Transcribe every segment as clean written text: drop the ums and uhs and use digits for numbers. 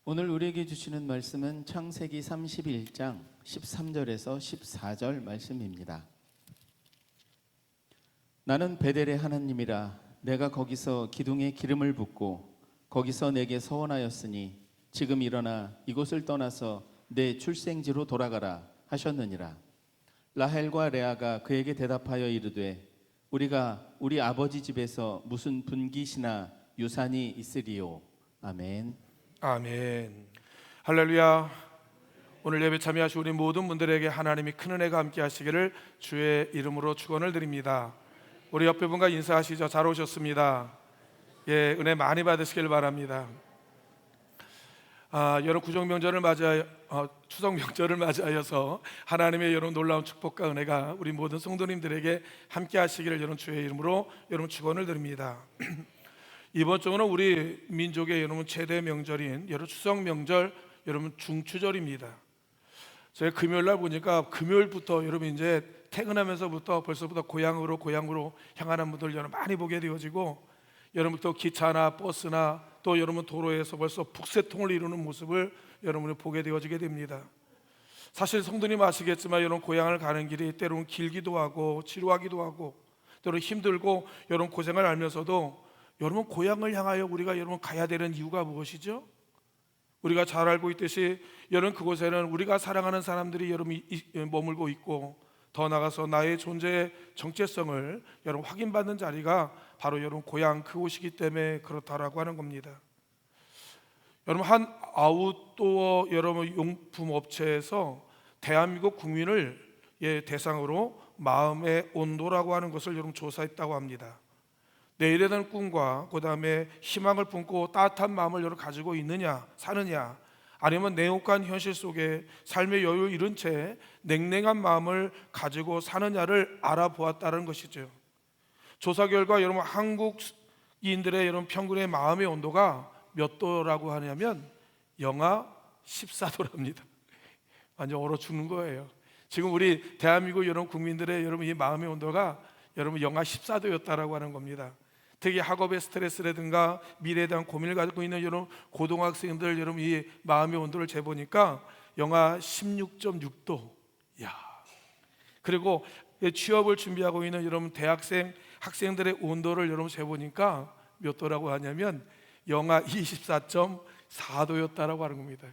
오늘 우리에게 주시는 말씀은 창세기 31장 13절에서 14절 말씀입니다. 나는 베델의 하나님이라. 내가 거기서 기둥에 기름을 붓고 거기서 내게 서원하였으니 지금 일어나 이곳을 떠나서 내 출생지로 돌아가라 하셨느니라. 라헬과 레아가 그에게 대답하여 이르되 우리가 우리 아버지 집에서 무슨 분깃이나 유산이 있으리요. 아멘. 아멘. 할렐루야. 오늘 예배 참여하신 우리 모든 분들에게 하나님이 큰 은혜가 함께 하시기를 주의 이름으로 축원을 드립니다. 우리 옆에 분과 인사하시죠. 잘 오셨습니다. 예, 은혜 많이 받으시길 바랍니다. 여러분 구정명절을 맞아 추석 명절을 맞이하여서 하나님의 여러분 놀라운 축복과 은혜가 우리 모든 성도님들에게 함께 하시기를 여러분 주의 이름으로 여러분 축원을 드립니다. 이번 주는 우리 민족의 여러분 최대 명절인 여러분 추석 명절 여러분 중추절입니다. 제가 금요일 날 보니까 금요일부터 여러분 이제 퇴근하면서부터 벌써부터 고향으로 향하는 분들 여러분 많이 보게 되어지고 여러분 또 기차나 버스나 또 여러분 도로에서 벌써 북새통을 이루는 모습을 여러분이 보게 되어지게 됩니다. 사실 성도님 아시겠지만 여러분 고향을 가는 길이 때로는 길기도 하고 지루하기도 하고 때로는 힘들고 여러분 고생을 알면서도 여러분 고향을 향하여 우리가 여러분 가야 되는 이유가 무엇이죠? 우리가 잘 알고 있듯이 여러분 그곳에는 우리가 사랑하는 사람들이 여러분 머물고 있고 더 나아가서 나의 존재의 정체성을 여러분 확인받는 자리가 바로 여러분 고향 그곳이기 때문에 그렇다라고 하는 겁니다. 여러분 한 아웃도어 여러분 용품 업체에서 대한민국 국민을 대상으로 마음의 온도라고 하는 것을 여러분 조사했다고 합니다. 내일에 대한 꿈과 그 다음에 희망을 품고 따뜻한 마음을 여러분 가지고 있느냐 사느냐, 아니면 냉혹한 현실 속에 삶의 여유 잃은 채 냉랭한 마음을 가지고 사느냐를 알아보았다는 것이죠. 조사 결과 여러분 한국인들의 여러분 평균의 마음의 온도가 몇 도라고 하냐면 영하 14도랍니다. 완전 얼어 죽는 거예요. 지금 우리 대한민국 여러분 국민들의 여러분 이 마음의 온도가 여러분 영하 14도였다라고 하는 겁니다. 특히 학업의 스트레스라든가 미래에 대한 고민을 가지고 있는 여러분 고등학생들 여러분 이 마음의 온도를 재보니까 영하 16.6도. 야. 그리고 취업을 준비하고 있는 여러분 학생들의 온도를 여러분 재보니까 몇 도라고 하냐면 영하 24.4도였다라고 하는 겁니다.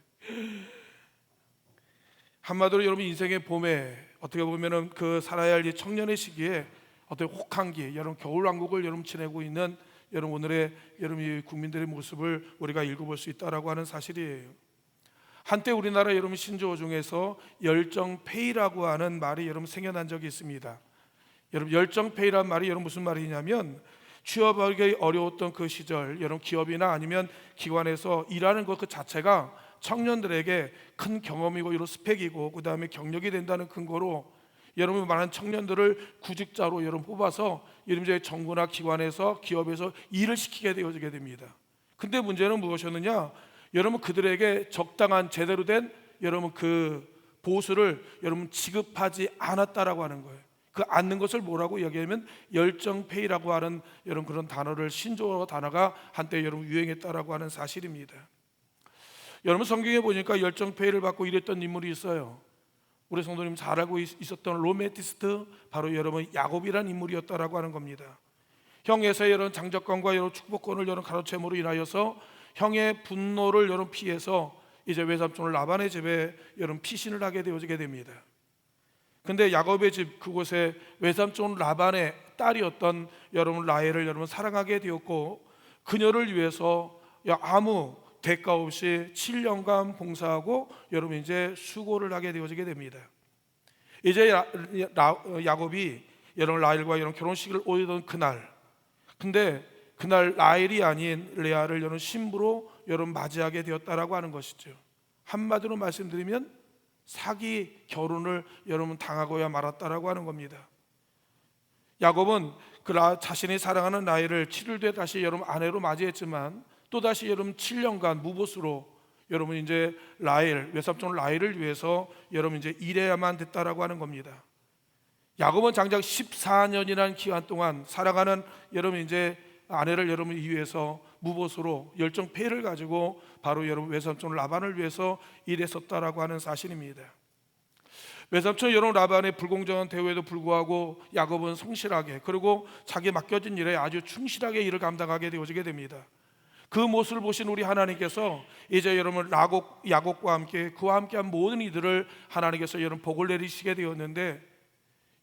한마디로 여러분 인생의 봄에 어떻게 보면은 그 살아야 할 이 청년의 시기에 어떤 혹한기 여러분 겨울왕국을 여러분 지내고 있는 여러분 오늘의 여러분 이 국민들의 모습을 우리가 읽어볼 수 있다라고 하는 사실이에요. 한때 우리나라 여러분 신조어 중에서 열정페이라고 하는 말이 여러분 생겨난 적이 있습니다. 여러분 열정페이란 말이 여러분 무슨 말이냐면 취업하기 어려웠던 그 시절 여러분 기업이나 아니면 기관에서 일하는 것 그 자체가 청년들에게 큰 경험이고 이런 스펙이고 그 다음에 경력이 된다는 근거로 여러분 많은 청년들을 구직자로 여러분 뽑아서 이제 정부나 기관에서 기업에서 일을 시키게 되어지게 됩니다. 근데 문제는 무엇이었느냐? 여러분 그들에게 적당한 제대로 된 여러분 그 보수를 여러분 지급하지 않았다라고 하는 거예요. 그 않는 것을 뭐라고 얘기하면 열정페이라고 하는 여러분 그런 단어를 신조어 단어가 한때 여러분 유행했다라고 하는 사실입니다. 여러분 성경에 보니까 열정페이를 받고 일했던 인물이 있어요. 우리 성도님 잘 알고 있었던 로메티스트 바로 여러분 야곱이라는 인물이었다라고 하는 겁니다. 형 에사의 여러분 장자권과 여러분 축복권을 여러분 가로챈으로 인하여서 형의 분노를 여러분 피해서 이제 외삼촌 라반의 집에 여러분 피신을 하게 되어지게 됩니다. 근데 야곱의 집 그곳에 외삼촌 라반의 딸이었던 여러분 라헬을 여러분 사랑하게 되었고 그녀를 위해서 아무 대가 없이 7년간 봉사하고 여러분 이제 수고를 하게 되어지게 됩니다. 이제 야곱이 여러분 라헬과 여러분 결혼식을 올리던 그날, 근데 그날 라헬이 아닌 레아를 여러분 신부로 여러분 맞이하게 되었다라고 하는 것이죠. 한마디로 말씀드리면 사기 결혼을 여러분 당하고야 말았다라고 하는 겁니다. 야곱은 그 자신이 사랑하는 라헬을 7일 뒤에 다시 여러분 아내로 맞이했지만 또다시 여러분 7년간 무보수로 여러분 이제 라헬 외삼촌 라헬을 위해서 여러분 이제 일해야만 됐다라고 하는 겁니다. 야곱은 장작 14년이라는 기간 동안 사랑하는 여러분 이제 아내를 여러분 위해서 무보수로 열정 폐를 가지고 바로 여러분 외삼촌 라반을 위해서 일했었다라고 하는 사실입니다. 외삼촌 여러분 라반의 불공정한 대우에도 불구하고 야곱은 성실하게 그리고 자기 맡겨진 일에 아주 충실하게 일을 감당하게 되어지게 됩니다. 그 모습을 보신 우리 하나님께서 이제 여러분 야곱과 함께 그와 함께한 모든 이들을 하나님께서 여러분 복을 내리시게 되었는데,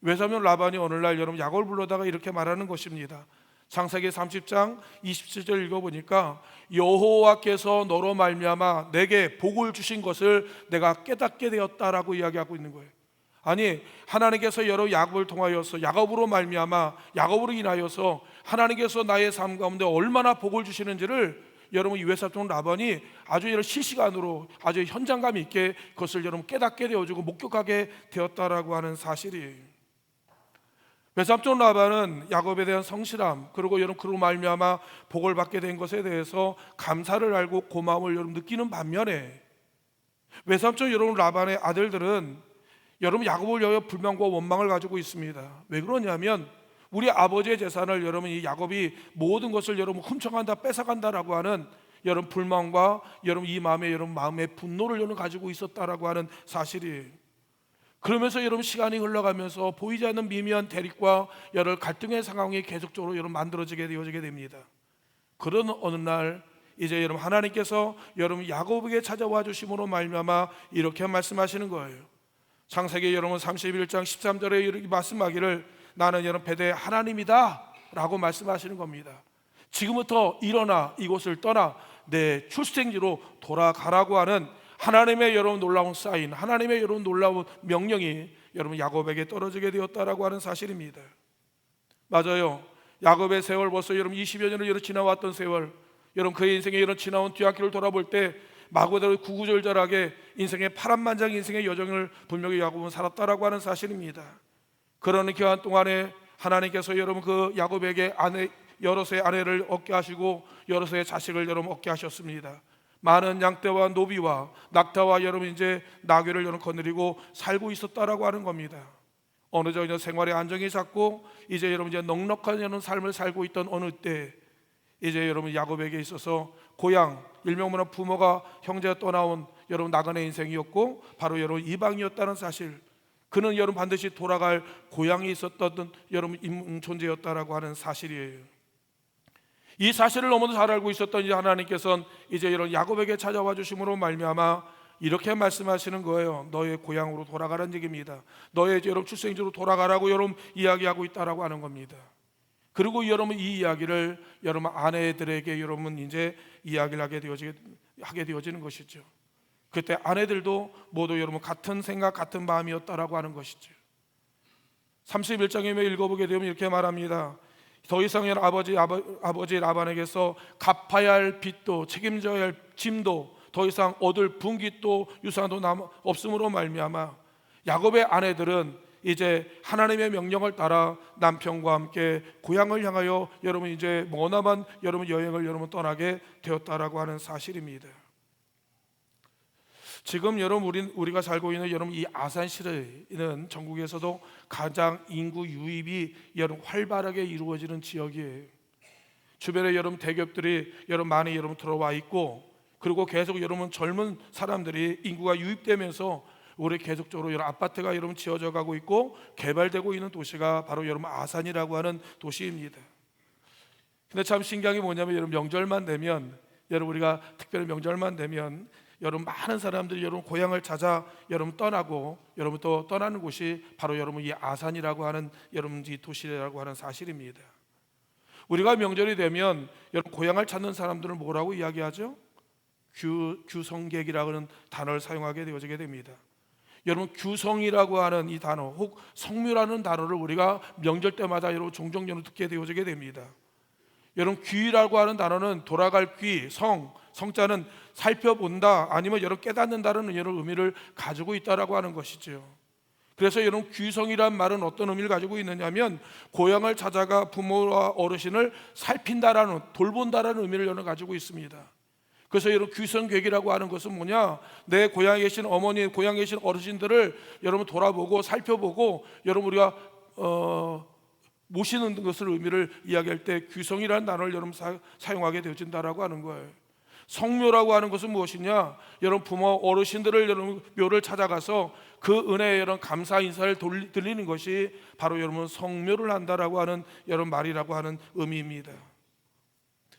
외삼촌 라반이 어느 날 여러분 야곱을 불러다가 이렇게 말하는 것입니다. 창세기 30장 27절 읽어보니까 여호와께서 너로 말미암아 내게 복을 주신 것을 내가 깨닫게 되었다라고 이야기하고 있는 거예요. 아니, 하나님께서 여러 야곱을 통하여서 야곱으로 말미암아 야곱으로 인하여서 하나님께서 나의 삶 가운데 얼마나 복을 주시는지를 여러분 이 외삼촌 라반이 아주 이런 실시간으로 아주 현장감 있게 그것을 여러분 깨닫게 되어지고 목격하게 되었다라고 하는 사실이에요. 외삼촌 라반은 야곱에 대한 성실함 그리고 여러분 그로 말미암아 복을 받게 된 것에 대해서 감사를 알고 고마움을 여러분 느끼는 반면에, 외삼촌 여러분 라반의 아들들은 여러분 야곱을 위하여 불만과 원망을 가지고 있습니다. 왜 그러냐면 우리 아버지의 재산을 여러분 이 야곱이 모든 것을 여러분 훔쳐간다 뺏어간다라고 하는 여러분 불만과 여러분 이 마음에 여러분 마음의 분노를 여러분 가지고 있었다라고 하는 사실이에요. 그러면서 여러분 시간이 흘러가면서 보이지 않는 미미한 대립과 여러 갈등의 상황이 계속적으로 여러분 만들어지게 되어지게 됩니다. 그런 어느 날 이제 여러분 하나님께서 여러분 야곱에게 찾아와 주심으로 말미암아 이렇게 말씀하시는 거예요. 창세기 여러분 31장 13절에 이렇게 말씀하기를 나는 여러분 베델의 하나님이다 라고 말씀하시는 겁니다. 지금부터 일어나 이곳을 떠나 내 출생지로 돌아가라고 하는 하나님의 여러분 놀라운 사인, 하나님의 여러분 놀라운 명령이 여러분 야곱에게 떨어지게 되었다라고 하는 사실입니다. 맞아요. 야곱의 세월 벌써 여러분 20여 년을 여러 지나왔던 세월, 여러분 그의 인생에 이런 지나온 뒤앞길을 돌아볼 때 말 그대로 구구절절하게 인생의 파란만장 인생의 여정을 분명히 야곱은 살았다라고 하는 사실입니다. 그러는 기간 동안에 하나님께서 여러분 그 야곱에게 여럿의 아내를 얻게 하시고 여럿의 자식을 여러분 얻게 하셨습니다. 많은 양떼와 노비와 낙타와 여러분 이제 나귀를 여러분 거느리고 살고 있었다라고 하는 겁니다. 어느 정도 생활의 안정이 잡고 이제 여러분 이제 넉넉한 여러분 삶을 살고 있던 어느 때 이제 여러분 야곱에게 있어서 고향 일명문화 부모가 형제가 떠나온 여러분 나그네 인생이었고 바로 여러분 이방이었다는 사실, 그는 여러분 반드시 돌아갈 고향이 있었던 여러분 존재였다라고 하는 사실이에요. 이 사실을 너무도 잘 알고 있었던 이 하나님께서는 이제 여러분 야곱에게 찾아와 주심으로 말미암아 이렇게 말씀하시는 거예요. 너의 고향으로 돌아가라는 얘기입니다. 너의 여러분 출생지로 돌아가라고 여러분 이야기하고 있다라고 하는 겁니다. 그리고 여러분 이 이야기를 여러분 아내들에게 여러분 이제 이야기를 하게 되어지는 것이죠. 그때 아내들도 모두 여러분 같은 생각 같은 마음이었다라고 하는 것이죠. 31장에 읽어보게 되면 이렇게 말합니다. 더 이상 아버지 라반에게서 갚아야 할 빚도 책임져야 할 짐도 더 이상 얻을 분깃도 유산도 없음으로 말미암아 야곱의 아내들은 이제 하나님의 명령을 따라 남편과 함께 고향을 향하여 여러분 이제 머나먼 여러분 여행을 여러분 떠나게 되었다라고 하는 사실입니다. 지금 여러분 우리가 살고 있는 여러분 이 아산시는 전국에서도 가장 인구 유입이 여러분 활발하게 이루어지는 지역이에요. 주변에 여러분 대기업들이 여러분 많이 여러분 들어와 있고, 그리고 계속 여러분 젊은 사람들이 인구가 유입되면서 올해 계속적으로 여러 아파트가 여러분 지어져 가고 있고 개발되고 있는 도시가 바로 여러분 아산이라고 하는 도시입니다. 근데 참 신기한 게 뭐냐면 여러분 명절만 되면 여러분 우리가 특별히 명절만 되면 여러분 많은 사람들이 여러분 고향을 찾아 여러분 떠나고 여러분 또 떠나는 곳이 바로 여러분 이 아산이라고 하는 여러분 이 도시라고 하는 사실입니다. 우리가 명절이 되면 여러분 고향을 찾는 사람들은 뭐라고 이야기하죠? 규성객이라고 하는 단어를 사용하게 되어지게 됩니다. 여러분 규성이라고 하는 이 단어 혹 성묘라는 단어를 우리가 명절 때마다 여러분 종종 듣게 되어지게 됩니다. 여러분 귀라고 하는 단어는 돌아갈 귀, 성자는 살펴본다 아니면 여러분 깨닫는다는 여러 의미를 가지고 있다라고 하는 것이죠. 그래서 여러분 귀성이란 말은 어떤 의미를 가지고 있느냐면 고향을 찾아가 부모와 어르신을 살핀다라는 돌본다라는 의미를 여러분 가지고 있습니다. 그래서 여러분 귀성객이라고 하는 것은 뭐냐? 내 고향에 계신 어머니, 고향에 계신 어르신들을 여러분 돌아보고 살펴보고 여러분 우리가 모시는 것을 의미를 이야기할 때 귀성이라는 단어를 여러분 사용하게 되어진다라고 하는 거예요. 성묘라고 하는 것은 무엇이냐? 여러분 부모 어르신들을 여러분 묘를 찾아가서 그 은혜에 여러분 감사 인사를 드리는 것이 바로 여러분 성묘를 한다라고 하는 여러분 말이라고 하는 의미입니다.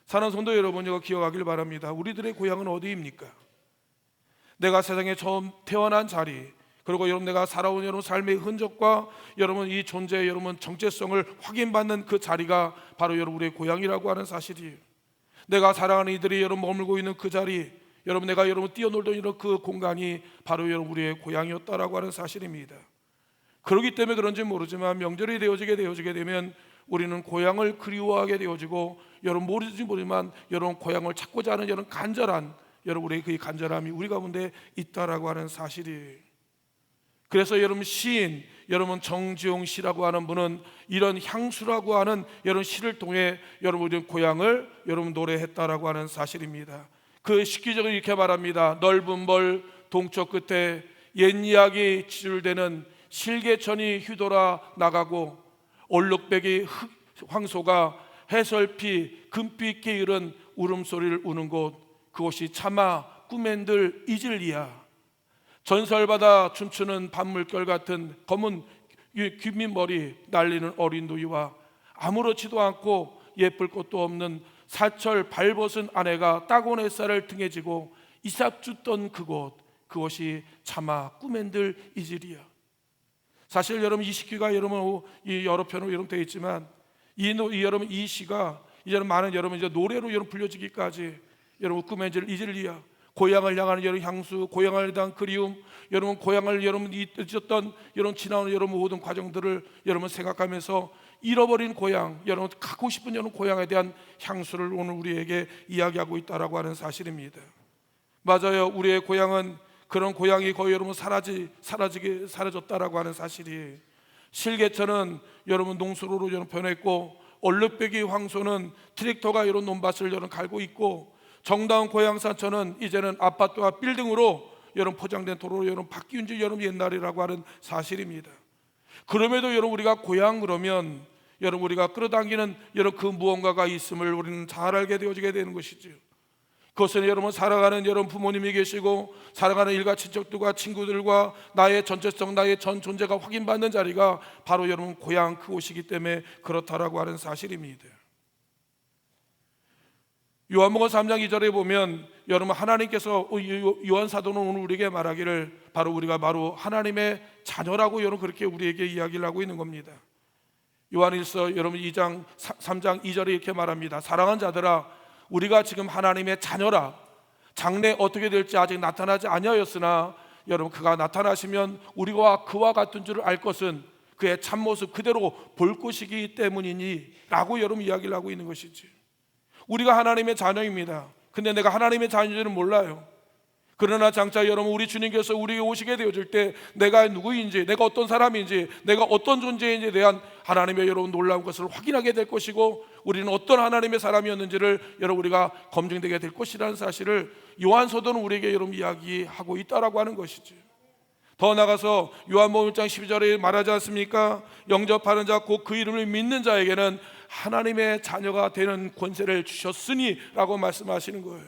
사랑하는 성도 여러분, 이거 기억하길 바랍니다. 우리들의 고향은 어디입니까? 내가 세상에 처음 태어난 자리, 그리고 여러분 내가 살아온 여러분 삶의 흔적과 여러분 이 존재의 여러분 정체성을 확인받는 그 자리가 바로 여러분 우리의 고향이라고 하는 사실이에요. 내가 사랑하는 이들이 여러분 머물고 있는 그 자리, 여러분 내가 여러분 뛰어놀던 이런 그 공간이 바로 여러분 우리의 고향이었다라고 하는 사실입니다. 그렇기 때문에 그런지 모르지만 명절이 되어지게 되면 우리는 고향을 그리워하게 되어지고, 여러분 모르지 모르지만 여러분 고향을 찾고자 하는 여러분 간절한 여러분 우리의 그 간절함이 우리 가운데 있다라고 하는 사실이에요. 그래서 여러분 시인 여러분 정지용 씨라고 하는 분은 이런 향수라고 하는 여러분 시를 통해 여러분 우리 고향을 여러분 노래했다라고 하는 사실입니다. 그 시기적으로 이렇게 말합니다. 넓은 벌 동쪽 끝에 옛 이야기 치줄대는 실개천이 휘돌아 나가고 얼룩배기 황소가 해설피 금빛 게으른 울음소리를 우는 곳, 그곳이 차마 꿈엔들 이질리야. 전설바다 춤추는 밤물결 같은 검은 귀민머리 날리는 어린 누이와 아무렇지도 않고 예쁠 것도 없는 사철 발벗은 아내가 따가운 햇살을 등에 지고 이삭 줍던 그곳이 차마 꿈엔들 이질이야. 사실 여러분 이 시기가 여러분 이 여러 편으로 여러분 되어 있지만 여러분 이 시가 이제는 많은 여러분 이제 노래로 여러분 불려지기까지 여러분 꿈엔들 이질리야. 고향을 향하는 여러분 향수, 고향을 대한 그리움, 여러분 고향을 여러분 잊었던 여러분 지나온 여러분 모든 과정들을 여러분 생각하면서 잃어버린 고향, 여러분 갖고 싶은 여러분 고향에 대한 향수를 오늘 우리에게 이야기하고 있다라고 하는 사실입니다. 맞아요. 우리의 고향은 그런 고향이 거의 여러분 사라졌다라고 하는 사실이. 실개천은 여러분 농수로로 여러분 변했고, 얼룩배기 황소는 트랙터가 여러분 논밭을 여러분 갈고 있고, 정다운 고향산천은 이제는 아파트와 빌딩으로 여러분 포장된 도로로 여러분 바뀐 지 여러분 옛날이라고 하는 사실입니다. 그럼에도 여러분 우리가 고향 그러면 여러분 우리가 끌어당기는 여러분 그 무언가가 있음을 우리는 잘 알게 되어지게 되는 것이죠. 그것은 여러분 살아가는 여러분 부모님이 계시고 살아가는 일가 친척들과 친구들과 나의 전체성, 나의 전 존재가 확인받는 자리가 바로 여러분 고향 그곳이기 때문에 그렇다라고 하는 사실입니다. 요한복음 3장 2절에 보면 여러분 하나님께서 요한 사도는 오늘 우리에게 말하기를 바로 우리가 바로 하나님의 자녀라고 여러분 그렇게 우리에게 이야기를 하고 있는 겁니다. 요한일서 여러분 2장 3장 2절에 이렇게 말합니다. 사랑하는 자들아, 우리가 지금 하나님의 자녀라. 장래 어떻게 될지 아직 나타나지 아니하였으나 여러분 그가 나타나시면 우리가 그와 같은 줄을 알 것은 그의 참모습 그대로 볼 것이기 때문이니 라고 여러분 이야기를 하고 있는 것이지. 우리가 하나님의 자녀입니다. 근데 내가 하나님의 자녀인지는 몰라요. 그러나 장차 여러분 우리 주님께서 우리에게 오시게 되어질 때 내가 누구인지, 내가 어떤 사람인지, 내가 어떤 존재인지에 대한 하나님의 여러분 놀라운 것을 확인하게 될 것이고, 우리는 어떤 하나님의 사람이었는지를 여러분 우리가 검증되게 될 것이라는 사실을 요한서도는 우리에게 여러분 이야기하고 있다라고 하는 것이죠. 더 나가서 요한복음 1장 12절에 말하지 않습니까? 영접하는 자 곧 그 이름을 믿는 자에게는 하나님의 자녀가 되는 권세를 주셨으니 라고 말씀하시는 거예요.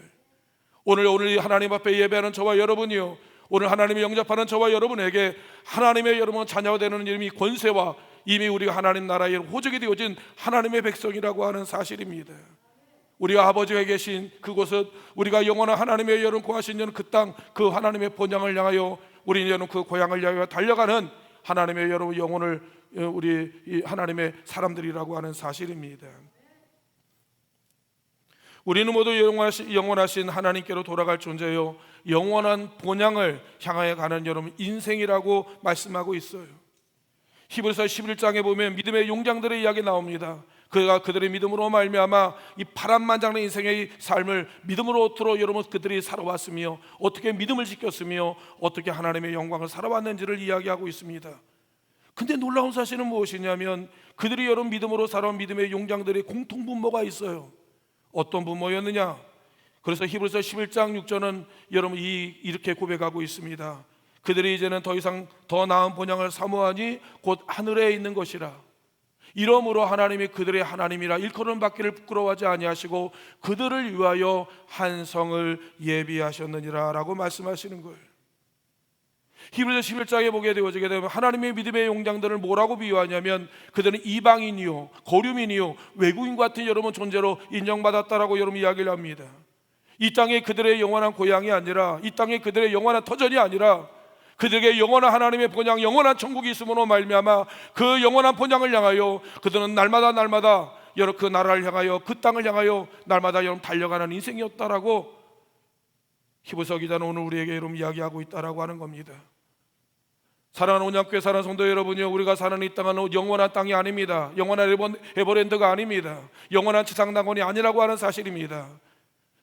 오늘 하나님 앞에 예배하는 저와 여러분이요, 오늘 하나님을 영접하는 저와 여러분에게 하나님의 여러분 자녀가 되는 이름이 권세와 이미 우리가 하나님 나라의 호적이 되어진 하나님의 백성이라고 하는 사실입니다. 우리가 아버지가 계신 그곳은 우리가 영원한 하나님의 여러분 구하신 그 땅, 그 하나님의 본향을 향하여 우리는 여러분 그 고향을 향하여 달려가는 하나님의 여러분 영혼을 우리 하나님의 사람들이라고 하는 사실입니다. 우리는 모두 영원하신 하나님께로 돌아갈 존재요, 영원한 본향을 향하여 가는 여러분 인생이라고 말씀하고 있어요. 히브리서 11장에 보면 믿음의 용장들의 이야기 나옵니다. 그들의 믿음으로 말미암아 이 파란만장한 인생의 삶을 믿음으로부터 여러분 그들이 살아왔으며 어떻게 믿음을 지켰으며 어떻게 하나님의 영광을 살아왔는지를 이야기하고 있습니다. 근데 놀라운 사실은 무엇이냐면 그들이 여러분 믿음으로 살아온 믿음의 용장들의 공통 분모가 있어요. 어떤 분모였느냐? 그래서 히브리서 11장 6절은 여러분 이렇게 고백하고 있습니다. 그들이 이제는 더 이상 더 나은 본향을 사모하니 곧 하늘에 있는 것이라. 이러므로 하나님이 그들의 하나님이라 일컬음 받기를 부끄러워하지 아니하시고 그들을 위하여 한 성을 예비하셨느니라 라고 말씀하시는 거예요. 히브리서 11장에 보게 되어지게 되면 하나님의 믿음의 용장들을 뭐라고 비유하냐면 그들은 이방인이요 거류민이요 외국인 같은 여러분 존재로 인정받았다라고 여러분 이야기를 합니다. 이 땅에 그들의 영원한 고향이 아니라, 이 땅에 그들의 영원한 터전이 아니라 그들에게 영원한 하나님의 본향, 영원한 천국이 있음으로 말미암아 그 영원한 본향을 향하여 그들은 날마다 여러 그 나라를 향하여, 그 땅을 향하여 날마다 여러분 달려가는 인생이었다라고 히브리서 기자는 오늘 우리에게 여러분 이야기하고 있다라고 하는 겁니다. 사랑하는 온양교회 사랑하는 성도 여러분이요, 우리가 사는 이 땅은 영원한 땅이 아닙니다. 영원한 에버랜드가 아닙니다. 영원한 지상낙원이 아니라고 하는 사실입니다.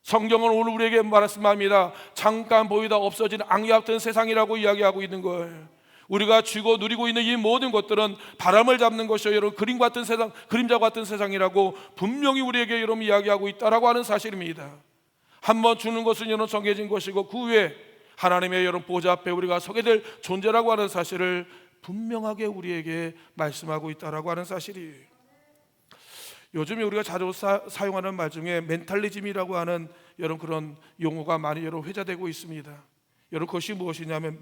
성경은 오늘 우리에게 말씀합니다. 잠깐 보이다 없어진 악리 같은 세상이라고 이야기하고 있는 거예요. 우리가 쥐고 누리고 있는 이 모든 것들은 바람을 잡는 것이요 여러분 그림 같은 세상, 그림자 같은 세상이라고 분명히 우리에게 여러분 이야기하고 있다라고 하는 사실입니다. 한번 주는 것은 여러분 정해진 것이고 그 후에 하나님의 여러분 보좌 앞에 우리가 서게 될 존재라고 하는 사실을 분명하게 우리에게 말씀하고 있다라고 하는 사실이에요. 요즘에 우리가 자주 사용하는 말 중에 멘탈리즘이라고 하는 여러분 그런 용어가 많이 여러분 회자되고 있습니다. 여러분 그것이 무엇이냐면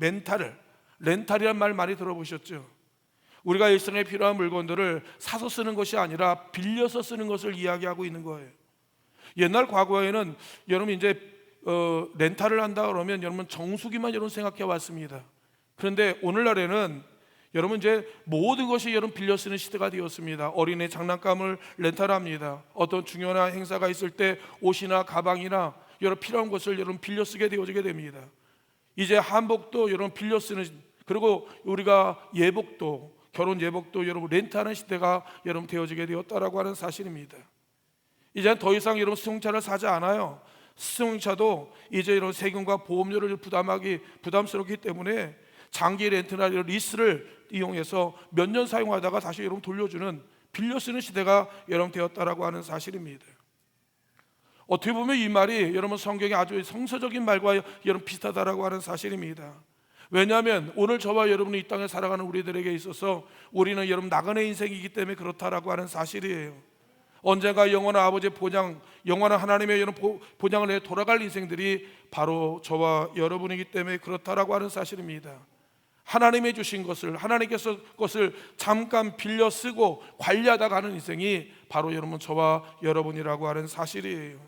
렌탈이란 말 많이 들어보셨죠? 우리가 일생에 필요한 물건들을 사서 쓰는 것이 아니라 빌려서 쓰는 것을 이야기하고 있는 거예요. 옛날 과거에는 여러분 이제 렌탈을 한다 그러면 여러분 정수기만 여러분 생각해 왔습니다. 그런데 오늘날에는 여러분 이제 모든 것이 여러분 빌려 쓰는 시대가 되었습니다. 어린애 장난감을 렌탈합니다. 어떤 중요한 행사가 있을 때 옷이나 가방이나 여러 필요한 것을 여러분 빌려 쓰게 되어지게 됩니다. 이제 한복도 여러분 빌려 쓰는, 그리고 우리가 예복도, 결혼 예복도 여러분 렌트하는 시대가 여러분 되어지게 되었다라고 하는 사실입니다. 이제는 더 이상 여러분 승용차를 사지 않아요. 승용차도 이제 이런 세금과 보험료를 부담스럽기 때문에 장기 렌트나 리스를 이용해서 몇 년 사용하다가 다시 여러분 돌려주는, 빌려 쓰는 시대가 여러분 되었다라고 하는 사실입니다. 어떻게 보면 이 말이 여러분 성경의 아주 성서적인 말과 여러분 비슷하다라고 하는 사실입니다. 왜냐하면 오늘 저와 여러분이 이 땅에 살아가는 우리들에게 있어서 우리는 여러분 나그네 인생이기 때문에 그렇다라고 하는 사실이에요. 언젠가 영원한 아버지의 본향, 영원한 하나님의 여러분 본향을 내 돌아갈 인생들이 바로 저와 여러분이기 때문에 그렇다라고 하는 사실입니다. 하나님이 주신 것을, 하나님께서 것을 잠깐 빌려 쓰고 관리하다 가는 인생이 바로 여러분 저와 여러분이라고 하는 사실이에요.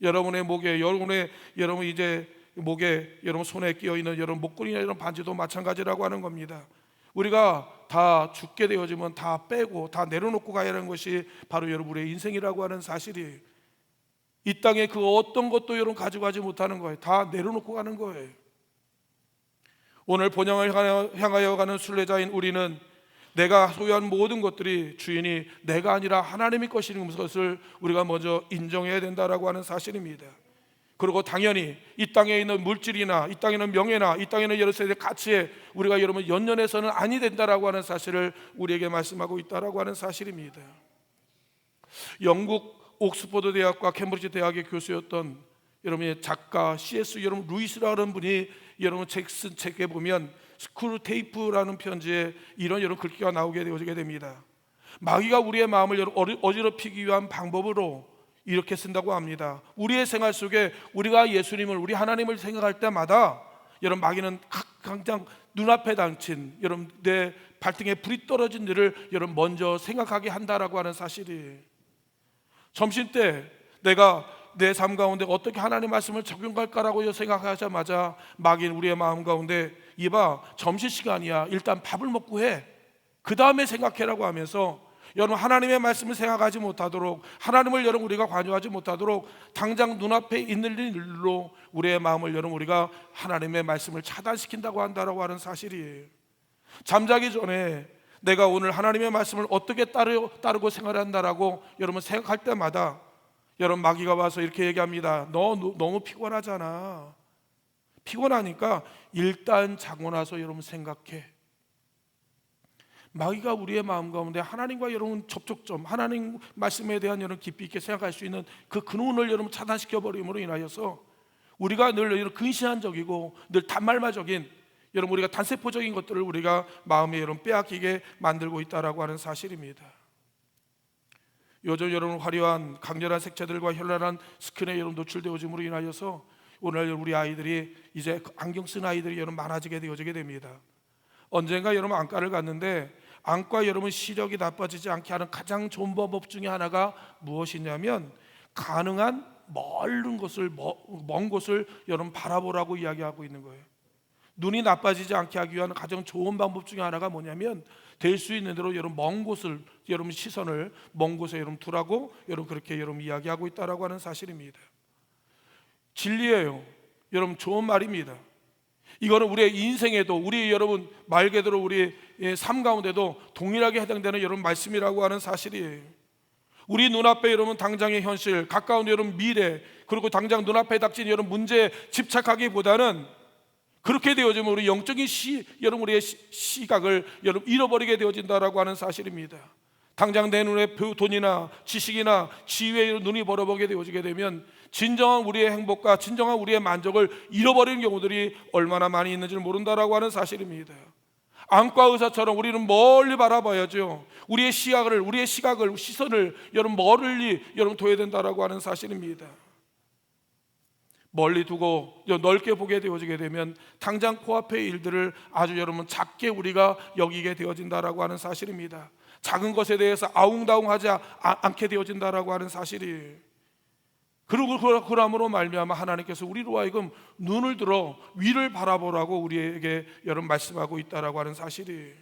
여러분의 목에, 여러분 이제 목에, 여러분 손에 끼어 있는 여러분 목걸이나 이런 반지도 마찬가지라고 하는 겁니다. 우리가 다 죽게 되어지면 다 빼고 다 내려놓고 가야 하는 것이 바로 여러분의 인생이라고 하는 사실이에요. 이 땅에 그 어떤 것도 여러분 가져가지 못하는 거예요. 다 내려놓고 가는 거예요. 오늘 본향을 향하여 가는 순례자인 우리는 내가 소유한 모든 것들이 주인이 내가 아니라 하나님의 것인 것을 우리가 먼저 인정해야 된다라고 하는 사실입니다. 그리고 당연히 이 땅에 있는 물질이나 이 땅에 있는 명예나 이 땅에 있는 여러 세대 가치에 우리가 여러분 연연해서는 아니 된다라고 하는 사실을 우리에게 말씀하고 있다라고 하는 사실입니다. 영국 옥스퍼드 대학과 캠브리지 대학의 교수였던 여러분의 작가 C.S. 여러분 루이스라는 분이 여러분 책 쓴 책에 보면 스크루 테이프라는 편지에 이런 여러분 글귀가 나오게 되어지게 됩니다. 마귀가 우리의 마음을 어지럽히기 위한 방법으로 이렇게 쓴다고 합니다. 우리의 생활 속에 우리가 예수님을, 우리 하나님을 생각할 때마다 여러분 마귀는 당장 눈앞에 닥친 여러분 내 발등에 불이 떨어진 일을 여러분 먼저 생각하게 한다라고 하는 사실이에요. 점심 때 내가 내 삶 가운데 어떻게 하나님 말씀을 적용할까라고 생각하자마자 마귀는 우리의 마음 가운데 이봐 점심시간이야 일단 밥을 먹고 해 그 다음에 생각해라고 하면서 여러분 하나님의 말씀을 생각하지 못하도록, 하나님을 여러분 우리가 관여하지 못하도록 당장 눈앞에 있는 일로 우리의 마음을 여러분 우리가 하나님의 말씀을 차단시킨다고 한다라고 하는 사실이에요. 잠자기 전에 내가 오늘 하나님의 말씀을 어떻게 따르고 생활한다라고 여러분 생각할 때마다 여러분 마귀가 와서 이렇게 얘기합니다. 너 너무 피곤하잖아. 피곤하니까 일단 자고 나서 여러분 생각해. 마귀가 우리의 마음 가운데 하나님과 여러분 접촉점, 하나님 말씀에 대한 여러분 깊이 있게 생각할 수 있는 그 근원을 여러분 차단시켜 버림으로 인하여서 우리가 늘 근시안적이고 늘 단말마적인 여러분 우리가 단세포적인 것들을 우리가 마음에 여러분 빼앗기게 만들고 있다라고 하는 사실입니다. 요즘 여러분 화려한 강렬한 색채들과 현란한 스크린에 여러분 노출되어짐으로 인하여서 오늘 우리 아이들이 이제 안경 쓴 아이들이 여러분 많아지게 되어지게 됩니다. 언젠가 여러분 안과를 갔는데 안과 여러분 시력이 나빠지지 않게 하는 가장 좋은 방법 중에 하나가 무엇이냐면 가능한 먼 곳을 여러분 바라보라고 이야기하고 있는 거예요. 눈이 나빠지지 않게 하기 위한 가장 좋은 방법 중에 하나가 뭐냐면 될 수 있는 대로 여러분 먼 곳을 여러분 시선을 먼 곳에 여러분 두라고 여러분 그렇게 여러분 이야기하고 있다라고 하는 사실입니다. 진리예요. 여러분 좋은 말입니다. 이거는 우리의 인생에도 우리 여러분 말 그대로 우리의 삶 가운데도 동일하게 해당되는 여러분 말씀이라고 하는 사실이에요. 우리 눈앞에 여러분 당장의 현실, 가까운 여러분 미래, 그리고 당장 눈앞에 닥친 여러분 문제에 집착하기보다는 그렇게 되어지면 우리 영적인 여러분 우리의 시각을 여러분 잃어버리게 되어진다라고 하는 사실입니다. 당장 내 눈에 돈이나 지식이나 지위에 눈이 벌어보게 되어지게 되면 진정한 우리의 행복과 진정한 우리의 만족을 잃어버리는 경우들이 얼마나 많이 있는지를 모른다라고 하는 사실입니다. 안과 의사처럼 우리는 멀리 바라봐야죠. 우리의 시각을 시선을 여러분 멀리 여러분 둬야 된다라고 하는 사실입니다. 멀리 두고 넓게 보게 되어지게 되면 당장 코앞의 일들을 아주 여러분 작게 우리가 여기게 되어진다라고 하는 사실입니다. 작은 것에 대해서 아웅다웅하지 않게 되어진다라고 하는 사실이. 그리고 그러므로 말미암아 하나님께서 우리로 하여금 눈을 들어 위를 바라보라고 우리에게 여러분 말씀하고 있다라고 하는 사실이.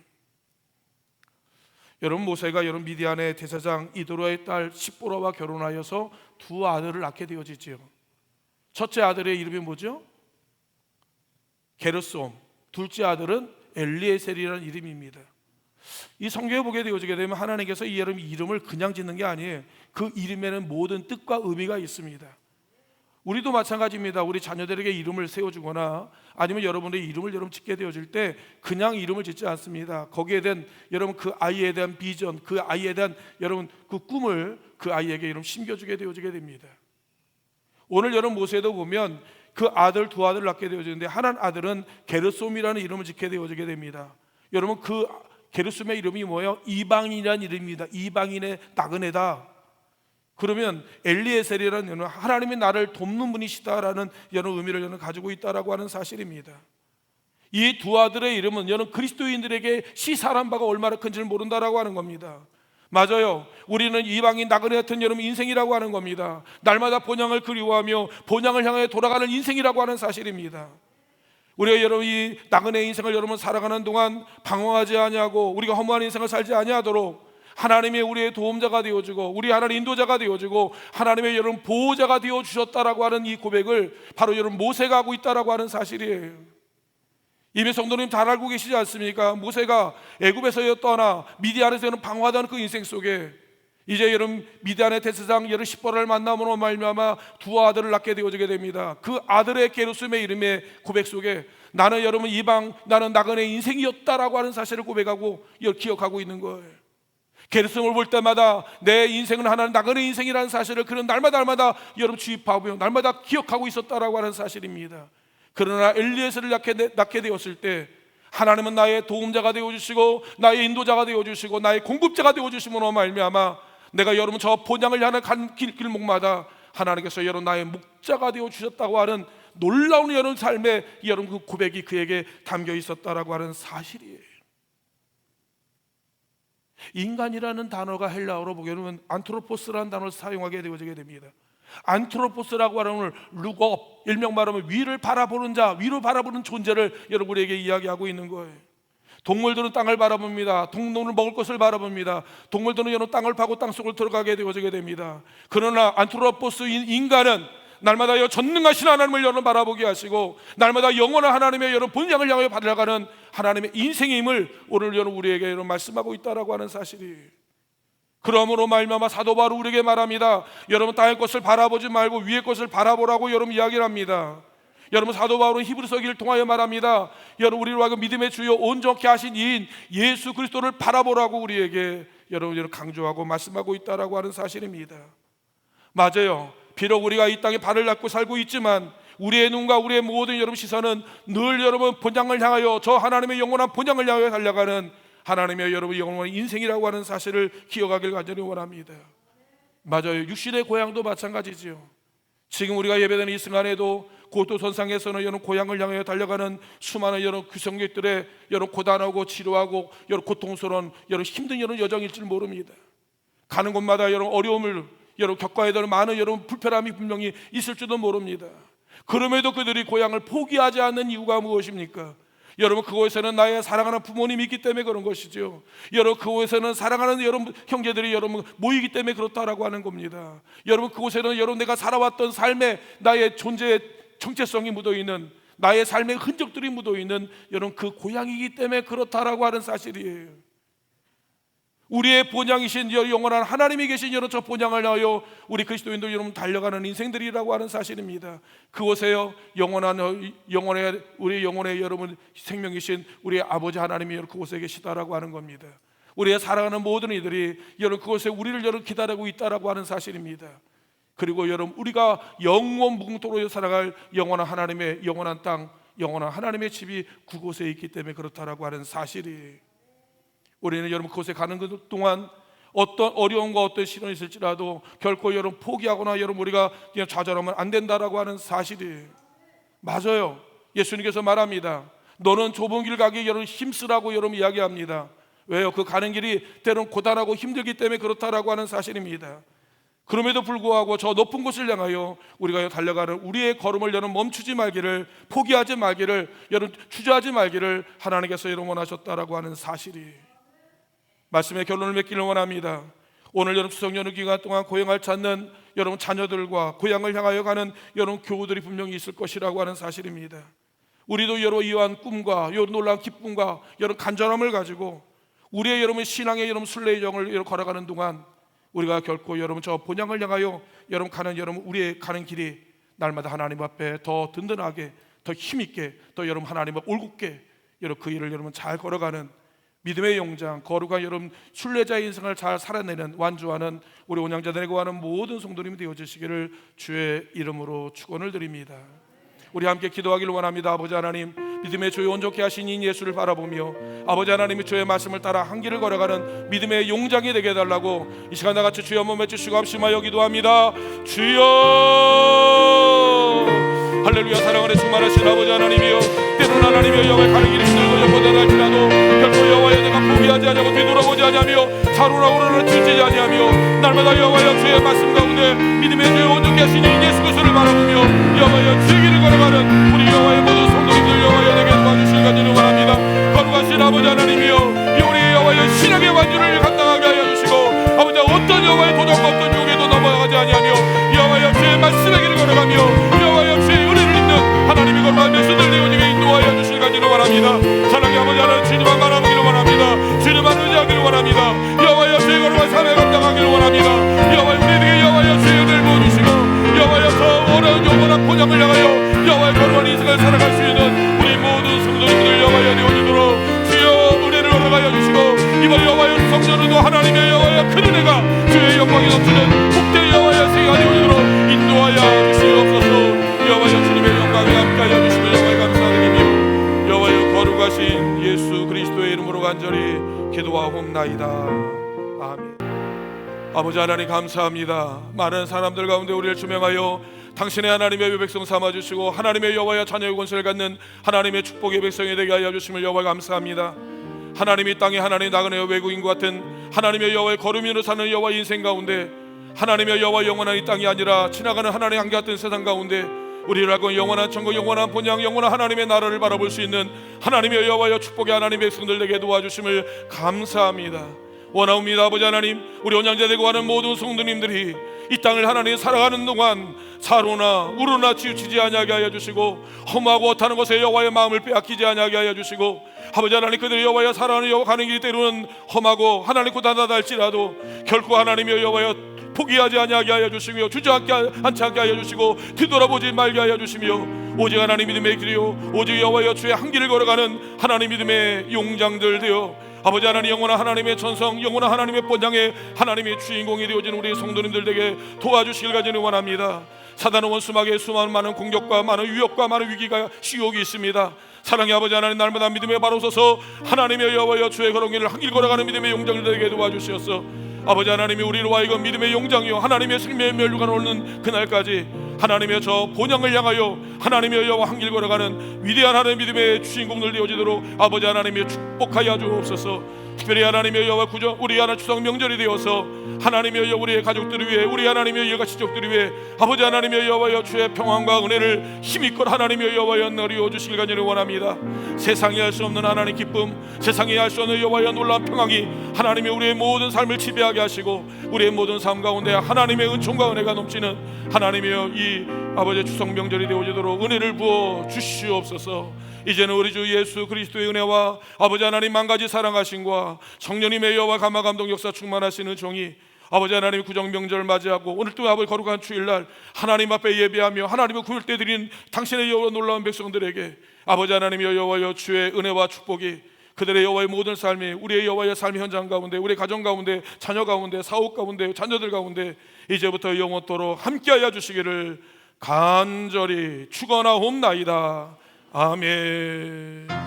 여러분 모세가 여러분 미디안의 대제사장 이도로의 딸 십보라와 결혼하여서 두 아들을 낳게 되어지지요. 첫째 아들의 이름이 뭐죠? 게르솜. 둘째 아들은 엘리에셀이라는 이름입니다. 이 성경에 보게 되어지게 되면 하나님께서 이 이름을 그냥 짓는 게 아니에요. 그 이름에는 모든 뜻과 의미가 있습니다. 우리도 마찬가지입니다. 우리 자녀들에게 이름을 세워주거나 아니면 여러분의 이름을 여러분 짓게 되어질 때 그냥 이름을 짓지 않습니다. 거기에 대한 여러분 그 아이에 대한 비전, 그 아이에 대한 여러분 그 꿈을 그 아이에게 여러분 심겨주게 되어지게 됩니다. 오늘 여러분 모세도 보면 그 아들 두 아들을 낳게 되어지는데 한 아들은 게르솜이라는 이름을 짓게 되어지게 됩니다. 여러분 그 게르솜의 이름이 뭐예요? 이방인이라는 이름입니다. 이방인의 나그네다. 그러면 엘리에셀이라는 이름은 하나님이 나를 돕는 분이시다라는 이런 의미를 저는 가지고 있다라고 하는 사실입니다. 이 두 아들의 이름은 여러분 그리스도인들에게 시사한 바가 얼마나 큰지를 모른다라고 하는 겁니다. 맞아요. 우리는 이방인 나그네 같은 여러분 인생이라고 하는 겁니다. 날마다 본향을 그리워하며 본향을 향해 돌아가는 인생이라고 하는 사실입니다. 우리가 여러분 이 나그네 인생을 여러분 살아가는 동안 방황하지 아니하고 우리가 허무한 인생을 살지 아니하도록 하나님의 우리의 도움자가 되어주고 우리 하나님 인도자가 되어주고 하나님의 여러분 보호자가 되어주셨다라고 하는 이 고백을 바로 여러분 모세가 하고 있다라고 하는 사실이에요. 이미 성도님 잘 알고 계시지 않습니까? 모세가 애굽에서 떠나 미디안에서 방황하던 그 인생 속에 이제 여러분 미디안의 대제사장 여러분 십보라를 만남으로 말미암아 두 아들을 낳게 되어지게 됩니다. 그 아들의 게르솜의 이름의 고백 속에 나는 여러분 나는 나그네 인생이었다라고 하는 사실을 고백하고 기억하고 있는 거예요. 게르솜을 볼 때마다 내 인생은 하나는 나그네 인생이라는 사실을 그는 날마다 여러분 주입하고 날마다 기억하고 있었다라고 하는 사실입니다. 그러나 엘리에셀을 낳게 되었을 때 하나님은 나의 도움자가 되어주시고 나의 인도자가 되어주시고 나의 공급자가 되어주심으로 말미암아 내가 여러분 저 본향을 향해 간 길목마다 하나님께서 여러분 나의 목자가 되어주셨다고 하는 놀라운 여러분 삶의 여러분 그 고백이 그에게 담겨 있었다라고 하는 사실이에요. 인간이라는 단어가 헬라어로 보게 되면 안트로포스라는 단어를 사용하게 되어지게 됩니다. 안트로포스라고 하는 룩업, 일명 말하면 위를 바라보는 자, 위로 바라보는 존재를 여러분에게 이야기하고 있는 거예요. 동물들은 땅을 바라봅니다. 동물은 먹을 것을 바라봅니다. 동물들은 여러 땅을 파고 땅속을 들어가게 되어지게 됩니다. 그러나 안트로포스인 인간은 날마다 전능하신 하나님을 여러분 바라보게 하시고 날마다 영원한 하나님의 여러분 본향을 향해 달려가는 하나님의 인생의 힘을 오늘 여러분 우리에게 여러분 말씀하고 있다라고 하는 사실이. 그러므로 말미암아 사도 바울이 우리에게 말합니다. 여러분 땅의 것을 바라보지 말고 위의 것을 바라보라고 여러분 이야기를 합니다. 여러분 사도 바울은 히브리서 기를 통하여 말합니다. 여러분 우리로 하여금 믿음의 주요 온전케 하신 이인 예수 그리스도를 바라보라고 우리에게 여러분 강조하고 말씀하고 있다라고 하는 사실입니다. 맞아요. 비록 우리가 이 땅에 발을 딛고 살고 있지만 우리의 눈과 우리의 모든 여러분 시선은 늘 여러분 본향을 향하여 저 하나님의 영원한 본향을 향하여 달려가는 하나님의 여러분 영원한 인생이라고 하는 사실을 기억하길 간절히 원합니다. 맞아요. 육신의 고향도 마찬가지지요. 지금 우리가 예배드리는 이 순간에도 고토선상에서는 여러분 고향을 향하여 달려가는 수많은 여러분 구성객들의 여러분 고단하고 지루하고 여러분 고통스러운 여러분 힘든 여러분 여정일 줄 모릅니다. 가는 곳마다 여러분 어려움을 여러분 겪어야 되는 많은 여러분 불편함이 분명히 있을 줄도 모릅니다. 그럼에도 그들이 고향을 포기하지 않는 이유가 무엇입니까? 여러분 그곳에는 나의 사랑하는 부모님이 있기 때문에 그런 것이죠. 여러분 그곳에는 사랑하는 여러분 형제들이 여러분 모이기 때문에 그렇다라고 하는 겁니다. 여러분 그곳에는 여러분 내가 살아왔던 삶의 나의 존재의 정체성이 묻어있는 나의 삶의 흔적들이 묻어있는 여러분 그 고향이기 때문에 그렇다라고 하는 사실이에요. 우리의 본향이신 영원한 하나님이 계신 여러분 저 본향을 하여 우리 그리스도인도 여러분 달려가는 인생들이라고 하는 사실입니다. 그곳에요 우리 영혼의 여러분 생명이신 우리 아버지 하나님이 여러분 그곳에 계시다라고 하는 겁니다. 우리의 사랑하는 모든 이들이 여러분 그곳에 우리를 여러분 기다리고 있다라고 하는 사실입니다. 그리고 여러분 우리가 영원 무궁토록 살아갈 영원한 하나님의 영원한 땅 영원한 하나님의 집이 그곳에 있기 때문에 그렇다라고 하는 사실이 우리는 여러분 그곳에 가는 그 동안 어떤 어려움과 어떤 시련이 있을지라도 결코 여러분 포기하거나 여러분 우리가 그냥 좌절하면 안 된다라고 하는 사실이 맞아요. 예수님께서 말합니다. 너는 좁은 길 가기 여러분 힘쓰라고 여러분 이야기합니다. 왜요? 그 가는 길이 때론 고단하고 힘들기 때문에 그렇다라고 하는 사실입니다. 그럼에도 불구하고 저 높은 곳을 향하여 우리가 달려가는 우리의 걸음을 여러분 멈추지 말기를 포기하지 말기를 여러분 주저하지 말기를 하나님께서 여러분 원하셨다라고 하는 사실이 말씀의 결론을 맺기를 원합니다. 오늘 여러분 추석 연휴 기간 동안 고향을 찾는 여러분 자녀들과 고향을 향하여 가는 여러분 교우들이 분명히 있을 것이라고 하는 사실입니다. 우리도 여러 이러한 꿈과 여러 놀라운 기쁨과 여러 간절함을 가지고 우리의 여러분 신앙의 여러분 순례의 정을 걸어가는 동안 우리가 결코 여러분 저 본향을 향하여 여러분 가는 여러분 우리의 가는 길이 날마다 하나님 앞에 더 든든하게 더 힘있게 더 여러분 하나님 앞 올곧게 여러분 그 일을 여러분 잘 걸어가는 믿음의 용장 거룩한 여러분 순례자의 인생을 잘 살아내는 완주하는 우리 온양자들에게 하는 모든 성도님이 되어주시기를 주의 이름으로 축원을 드립니다. 우리 함께 기도하기를 원합니다. 아버지 하나님 믿음의 주여 온전케 하신 이 예수를 바라보며 아버지 하나님이 주의 말씀을 따라 한 길을 걸어가는 믿음의 용장이 되게 해달라고 이 시간 나같이 주여 한번 외치시고 합심하여 기도합니다. 주여 할렐루야. 사랑하는 충만하신 아버지 하나님이여 때로는 하나님이여 여호와의 가는 길이 힘들고 여보다 할지라도 결코 여호와여 내가 포기하지 아니하고 뒤돌아보지 아니하며 사로나 오르는 뒤지지 아니하며 날마다 여호와여 주의 말씀 가운데 믿음의 주여 온전케 하신 이 예수 그리스도를 바라보며 여호와여 주의 길을 걸어가는 우리 여호와의 모든 성도님들 여호와여 내게 도와주실 간절히 원합니다. 거룩하신 아버지 하나님이여 우리 여호와여 신앙의 완주를 감당하게 하여 주시고 아버지 어떤 여호와의 도전과 어떤 유혹에도 넘어가지 아니하며 여호와여 주의 말씀의 길을 걸어가며 여호와여 주의 은혜를 입는 하나님의 거룩한 백성들 되어지게 인도하여 주실 간절히 원합니다. 사랑의 아버지 하나님 주님만 바라보기를 원합니다. 주님만 의지하기를 원합니다. 여호와여 주의 거룩한 삶을 감당하기를 원합니다. 여호와여 우리에게 여호와여 주의 은혜를 부어주시고 여호와여 저 어려운 영원한 본향을 향하여 여호와의 거룩한 인생을 살아갈 수 있는 우리 모든 성도님들 여호와여 되어지도록 주여 은혜를 허락하여 주시고 이번 여호와여 성전으로 하나님의 여호와여 큰 은혜가 주의 영광이 넘치는 복된 여호와여 세가 되어지도록 인도하여 주시옵소서. 여호와여 주님의 영광에 함께하여 주시며 여호와여 감사드리며 여호와여 거룩하신 예수 그리스도의 이름으로 간절히 기도하옵나이다. 아멘. 아버지 하나님 감사합니다. 많은 사람들 가운데 우리를 주명하여 당신의 하나님의 백성 삼아주시고 하나님의 여호와의 자녀의 권세를 갖는 하나님의 축복의 백성이 되게 하여 주심을 여호와 감사합니다. 하나님이 땅에 하나님 나그네 외국인과 같은 하나님의 여호와의 걸음으로 사는 여호와의 인생 가운데 하나님의 여호와 영원한 이 땅이 아니라 지나가는 하나님의 한계 같은 세상 가운데 우리를 알고 영원한 천국 영원한 본향 영원한 하나님의 나라를 바라볼 수 있는 하나님의 여호와여 축복의 하나님의 백성들에게 도와주심을 감사합니다. 원하옵니다. 아버지 하나님 우리 온양자 되고 하는 모든 성도님들이 이 땅을 하나님 살아가는 동안 사로나 우로나 치우치지 아니하게 하여 주시고 험하고 어타는 것에 여호와의 마음을 빼앗기지 아니하게 하여 주시고 아버지 하나님 그들이 여호와여 살아가는 여호와 가는 길이 때로는 험하고 하나님 고단하다 할지라도 결코 하나님의 여호와여 포기하지 아니하게 하여 주시며 주저앉지 않게 하여 주시고 뒤돌아보지 말게 하여 주시며 오직 하나님 믿음의 길이요 오직 여호와여 주의 한 길을 걸어가는 하나님 믿음의 용장들 되어 아버지 하나님 영원한 하나님의 천성 영원한 하나님의 본향의 하나님의 주인공이 되어진 우리 성도님들에게 도와주시길 간절히 원합니다. 사단은 원수막에 수많은 많은 공격과 많은 위협과 많은 위기가 시욕이 있습니다. 사랑의 아버지 하나님 날마다 믿음에 바로 서서 하나님의 여호와여 주의 걸은 길을 한 길 걸어가는 믿음의 용장들에게 도와주시옵소서. 아버지 하나님이 우리로 하여금 믿음의 용장이요 하나님의 생명의 멸류관 오르는 그날까지 하나님의 저 본향을 향하여 하나님의 여호와 한 길 걸어가는 위대한 하나님의 믿음의 주인공들 되어지도록 아버지 하나님의 축복하여 주옵소서. 특별히 하나님의 여호와 구정 우리 하나 추석 명절이 되어서 하나님의 여호와 우리의 가족들을 위해 우리 하나님의 여호와 친족들을 위해 아버지 하나님의 여호와 주의 평안과 은혜를 힘입고 하나님의 여호와 누리어 주시길 간절히 원합니다. 세상이 할 수 없는 하나님 기쁨, 세상이 할 수 없는 여호와의 놀라운 평강이 하나님의 우리의 모든 삶을 지배하게 하시고 우리의 모든 삶 가운데 하나님의 은총과 은혜가 넘치는 하나님의 이 아버지의 추석 명절이 되어지도록 은혜를 부어 주시옵소서. 이제는 우리 주 예수 그리스도의 은혜와 아버지 하나님 만가지 사랑하심과 성령님의 여호와 감화 감동 역사 충만하시는 종이 아버지 하나님 구정 명절을 맞이하고 오늘 또 아버지 거룩한 주일날 하나님 앞에 예배하며 하나님의 구울 때 드린 당신의 여호와 놀라운 백성들에게 아버지 하나님의 여호와여 주의 은혜와 축복이 그들의 여호와의 모든 삶이 우리의 여호와의 삶의 현장 가운데 우리 가정 가운데 자녀 가운데 사업 가운데 자녀들 가운데 이제부터 영원토록 함께하여 주시기를 간절히 축원하옵나이다. 아멘.